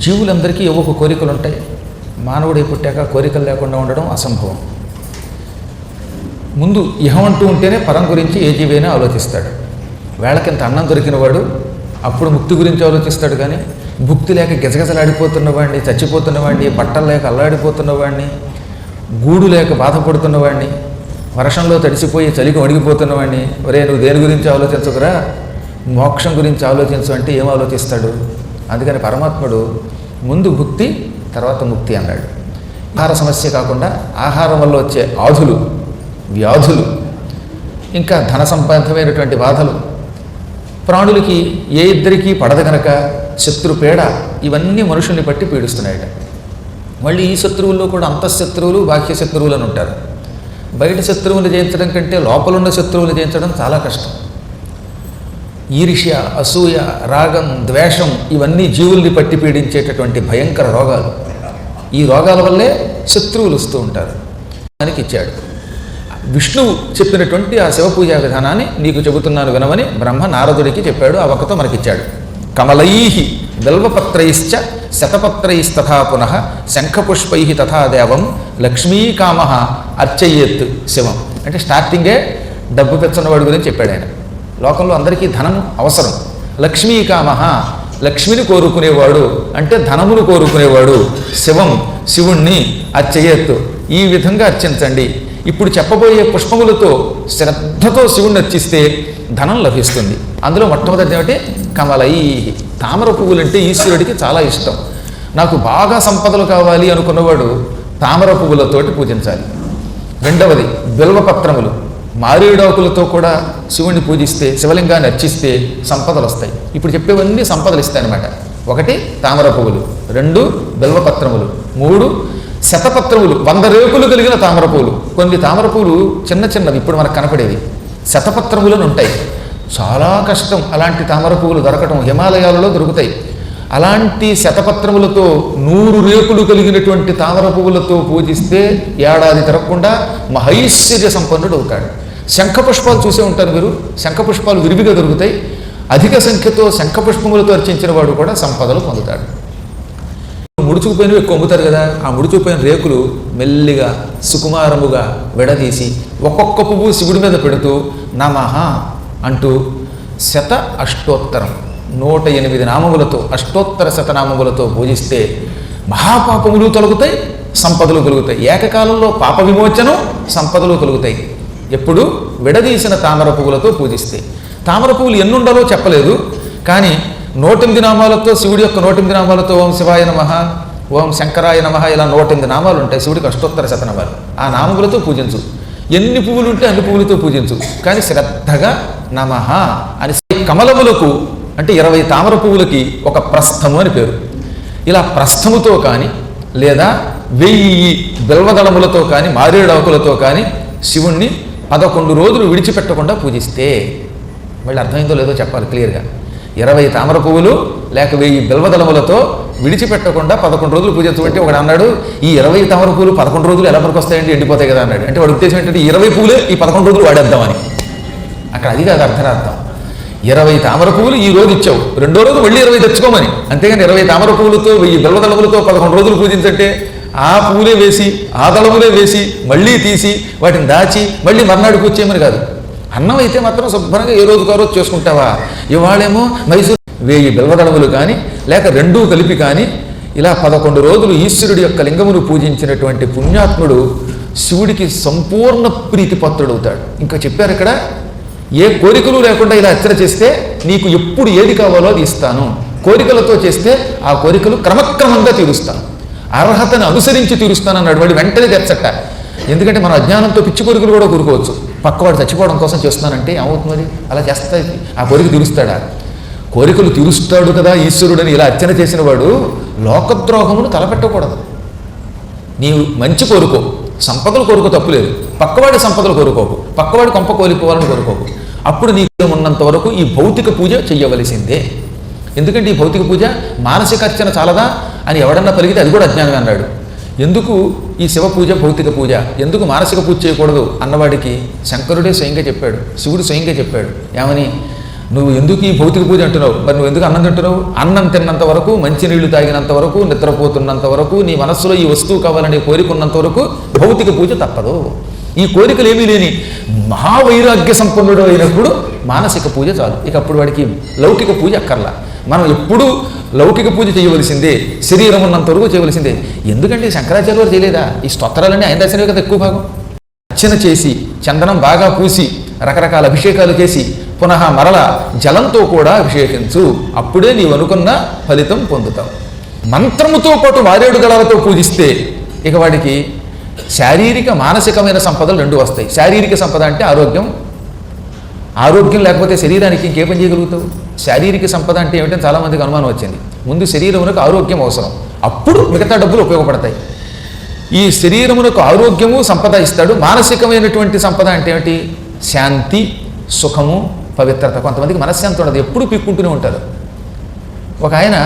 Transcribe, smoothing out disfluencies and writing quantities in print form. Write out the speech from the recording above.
జీవులందరికీ ఏవో ఒక కోరికలు ఉంటాయి. మానవుడే పుట్టాక కోరికలు లేకుండా ఉండడం అసంభవం. ముందు ఇహం అంటూ ఉంటేనే పరం గురించి ఏ జీవైనా ఆలోచిస్తాడు. వేళకింత అన్నం దొరికినవాడు అప్పుడు ముక్తి గురించి ఆలోచిస్తాడు. కానీ భుక్తి లేక గిజగిజలాడిపోతున్నవాడిని, చచ్చిపోతున్నవాడిని, బట్టలు లేక అల్లాడిపోతున్నవాడిని, గూడు లేక బాధపడుతున్నవాడిని, వర్షంలో తడిసిపోయి చలికి వణిగిపోతున్నవాడిని, ఒరే నువ్వు దేని గురించి ఆలోచించకురా, మోక్షం గురించి ఆలోచించు అంటే ఏం ఆలోచిస్తాడు? అందుకని పరమాత్ముడు ముందు భుక్తి తర్వాత ముక్తి అన్నాడు. ఆహార సమస్య కాకుండా ఆహారం వల్ల వచ్చే ఆధులు, వ్యాధులు, ఇంకా ధన సంబంధమైనటువంటి బాధలు, ప్రాణులకి ఏ ఇద్దరికీ పడదు కనుక శత్రుపేడ, ఇవన్నీ మనుషుల్ని పట్టి పీడిస్తున్నాయట. మళ్ళీ ఈ శత్రువుల్లో కూడా అంతఃశత్రువులు, బాహ్య శత్రువులు అని ఉంటారు. బయట శత్రువులు జయించడం కంటే లోపలున్న శత్రువులు జయించడం చాలా కష్టం. ఈర్ష్య, అసూయ, రాగం, ద్వేషం ఇవన్నీ జీవుల్ని పట్టి పీడించేటటువంటి భయంకర రోగాలు. ఈ రోగాల వల్లే శత్రువులు వస్తూ ఉంటారు. దానికి ఇచ్చాడు విష్ణువు చెప్పినటువంటి ఆ శివపూజా విధానాన్ని నీకు చెబుతున్నాను వినమని బ్రహ్మ నారదుడికి చెప్పాడు. ఆ ఒక్కతో మనకిచ్చాడు. కమలైహి బిల్వపత్రైశ్చ శతపత్రైస్తథా పునః శంఖపుష్పై తథా దేవం లక్ష్మీకామ అర్చయేత్ శివం. అంటే స్టార్టింగే డబ్బు పెచ్చన్నవాడి గురించి చెప్పాడు ఆయన. లోకంలో అందరికీ ధనం అవసరం. లక్ష్మీకామ, లక్ష్మిని కోరుకునేవాడు అంటే ధనమును కోరుకునేవాడు. శివం, శివుణ్ణి అర్చయేత్, ఈ విధంగా అర్చించండి. ఇప్పుడు చెప్పబోయే పుష్పములతో శ్రద్ధతో శివుణ్ణి అర్చిస్తే ధనం లభిస్తుంది. అందులో మొట్టమొదటి ఏమిటి? కమలై, తామర పువ్వులంటే ఈశ్వరుడికి చాలా ఇష్టం. నాకు బాగా సంపదలు కావాలి అనుకున్నవాడు తామర పువ్వులతోటి పూజించాలి. రెండవది బిల్వపత్రములు, మారేడాకులతో కూడా శివుణ్ణి పూజిస్తే, శివలింగాన్ని అర్చిస్తే సంపదలు వస్తాయి. ఇప్పుడు చెప్పేవన్నీ సంపదలు ఇస్తాయన్నమాట. ఒకటి తామర పువ్వులు, రెండు బిల్వపత్రములు, మూడు శతపత్రములు, 100 రేకులు కలిగిన తామర పువ్వులు. కొన్ని తామర పువ్వులు చిన్న చిన్నవి ఇప్పుడు మనకు కనపడేవి శతపత్రములను ఉంటాయి. చాలా కష్టం అలాంటి తామర పువ్వులు దొరకటం, హిమాలయాలలో దొరుకుతాయి. అలాంటి శతపత్రములతో 100 రేకులు కలిగినటువంటి తామర పువ్వులతో పూజిస్తే ఏడాది తిరగకుండా మహైశ్వర్య సంపన్నుడు అవుతాడు. శంఖపుష్పాలు చూసే ఉంటారు మీరు. శంఖపుష్పాలు విరివిగా దొరుకుతాయి. అధిక సంఖ్యతో శంఖపుష్పములతో అర్చించిన వాడు కూడా సంపదలు పొందుతాడు. ముడుచుకుపోయినవి ఎక్కువ అమ్ముతారు కదా, ఆ ముడుచుకుపోయిన రేకులు మెల్లిగా సుకుమారముగా విడదీసి ఒక్కొక్క పువ్వు శివుడి మీద పెడుతూ నమః అంటూ శత అష్టోత్తరం 108 నామములతో, అష్టోత్తర శతనామములతో పూజిస్తే మహాపాపములు తొలగుతాయి, సంపదలు కలుగుతాయి. ఏకకాలంలో పాప విమోచనం, సంపదలు కలుగుతాయి. ఎప్పుడు విడదీసిన తామర పువ్వులతో పూజిస్తే. తామర పువ్వులు ఎన్నుండాలో చెప్పలేదు, కానీ 108 నామాలతో, శివుడి యొక్క 108 నామాలతో ఓం శివాయ నమః, ఓం శంకరాయ నమః, ఇలా 108 నామాలు ఉంటాయి. శివుడికి అష్టోత్తర శతనామాలు. ఆ నామములతో పూజించు. ఎన్ని పువ్వులు ఉంటే అన్ని పువ్వులతో పూజించు, కానీ శ్రద్ధగా నమః అని. కమలములకు అంటే 20 తామర పువ్వులకి ఒక ప్రస్థము అని పేరు. ఇలా ప్రస్థముతో కానీ లేదా 1000 బిల్వదళములతో కానీ మారేడాకులతో కానీ శివుణ్ణి 11 రోజులు విడిచిపెట్టకుండా పూజిస్తే, మళ్ళీ అర్థమైందో లేదో చెప్పాలి క్లియర్గా. 20 తామర పువ్వులు లేక 1000 బిల్వదళములతో విడిచిపెట్టకుండా 11 రోజులు పూజించబట్టి ఒకడు అన్నాడు, ఈ 20 తామర పువ్వులు 11 రోజులు ఎలా పనికొస్తాయండి, ఎండిపోతాయి కదా అన్నాడు. అంటే వాడు ఉద్దేశం ఏంటంటే 20 పువ్వులే ఈ 11 రోజులు వాడేద్దామని. అక్కడ అది కాదు అర్థరార్థం. 20 తామర పువ్వులు ఈ రోజు ఇచ్చావు, రెండో రోజు మళ్ళీ 20 తెచ్చుకోమని. అంతేగాని 20 తామర పువ్వులతో 1000 బిల్వదళములతో 11 రోజులు పూజించంటే ఆ పువ్వులే వేసి ఆ దళములే వేసి మళ్ళీ తీసి వాటిని దాచి మళ్ళీ మర్నాడు కూర్చేయమని కాదు. అన్నం అయితే మాత్రం శుభ్రంగా ఏ రోజుకో రోజు చేసుకుంటావా. ఇవాళేమో మైసూరు 1000 బిల్వదళములు కానీ లేక రెండూ కలిపి కానీ ఇలా 11 రోజులు ఈశ్వరుడి యొక్క లింగమును పూజించినటువంటి పుణ్యాత్ముడు శివుడికి సంపూర్ణ ప్రీతిపత్రుడవుతాడు. ఇంకా చెప్పారు ఇక్కడ, ఏ కోరికలు లేకుండా ఇలా అర్చన చేస్తే నీకు ఎప్పుడు ఏది కావాలో అది ఇస్తాను, కోరికలతో చేస్తే ఆ కోరికలు క్రమక్రమంగా తీరుస్తాను, అర్హతను అనుసరించి తీరుస్తాను అన్నాడు. వాడు వెంటనే తెచ్చట. ఎందుకంటే మనం అజ్ఞానంతో పిచ్చి కోరికలు కూడా కోరుకోవచ్చు. పక్కవాడు చచ్చిపోవడం కోసం చేస్తున్నానంటే ఏమవుతుంది? అలా చేస్తా ఆ కోరిక తీరుస్తాడా? కోరికలు తీరుస్తాడు కదా ఈశ్వరుడని ఇలా అర్చన చేసిన వాడు లోకద్రోహమును తలపెట్టకూడదు. నీవు మంచి కోరుకో, సంపదలు కోరుకో, తప్పులేదు. పక్కవాడి సంపదలు కోరుకోకు, పక్కవాడి కొంప కోల్పోవాలని కోరుకోకు. అప్పుడు నీకు ఉన్నంత వరకు ఈ భౌతిక పూజ చెయ్యవలసిందే. ఎందుకంటే ఈ భౌతిక పూజ మానసిక అర్చన చాలదా అని ఎవడన్నా పలిగితే అది కూడా అజ్ఞానమే అన్నాడు. ఎందుకు ఈ శివ పూజ భౌతిక పూజ, ఎందుకు మానసిక పూజ చేయకూడదు అన్నవాడికి శంకరుడే స్వయంగా చెప్పాడు, శివుడు స్వయంగా చెప్పాడు. ఏమని? నువ్వు ఎందుకు ఈ భౌతిక పూజ అంటున్నావు? మరి నువ్వు ఎందుకు అన్నం తింటున్నావు? అన్నం తిన్నంత వరకు, మంచినీళ్లు తాగినంత వరకు, నిద్రపోతున్నంత వరకు, నీ మనస్సులో ఈ వస్తువు కావాలనే కోరికున్నంత వరకు భౌతిక పూజ తప్పదు. ఈ కోరికలు ఏమీ లేని మహావైరాగ్య సంపన్నుడు అయినప్పుడు మానసిక పూజ చాలు. ఇక అప్పుడు వాడికి లౌకిక పూజ అక్కర్లా. మనం ఎప్పుడూ లౌకిక పూజ చేయవలసిందే, శరీరం ఉన్నంత వరకు చేయవలసిందే. ఎందుకంటే శంకరాచార్య వారు చేయలేదా? ఈ స్తోత్రాలన్నీ ఆయన రాసినవే కదా ఎక్కువ భాగం. అర్చన చేసి, చందనం బాగా పూసి, రకరకాల అభిషేకాలు చేసి, పునః మరల జలంతో కూడా అభిషేకించు. అప్పుడే నీవు అనుకున్న ఫలితం పొందుతావు. మంత్రముతో పాటు మారేడు దళాలతో పూజిస్తే ఇక వాడికి శారీరక మానసికమైన సంపదలు రెండు వస్తాయి. శారీరక సంపద అంటే ఆరోగ్యం. ఆరోగ్యం లేకపోతే శరీరానికి ఇంకే పని చేయగలుగుతావు? శారీరక సంపద అంటే ఏమిటని చాలామందికి అనుమానం వచ్చింది. ముందు శరీరమునకు ఆరోగ్యం అవసరం, అప్పుడు మిగతా డబ్బులు ఉపయోగపడతాయి. ఈ శరీరమునకు ఆరోగ్యము సంపద ఇస్తాడు. మానసికమైనటువంటి సంపద అంటే ఏమిటి? శాంతి, సుఖము, పవిత్రత. కొంతమందికి మనశ్శాంతి ఉండదు, ఎప్పుడు పీక్కుంటూనే ఉంటారు. ఒక ఆయన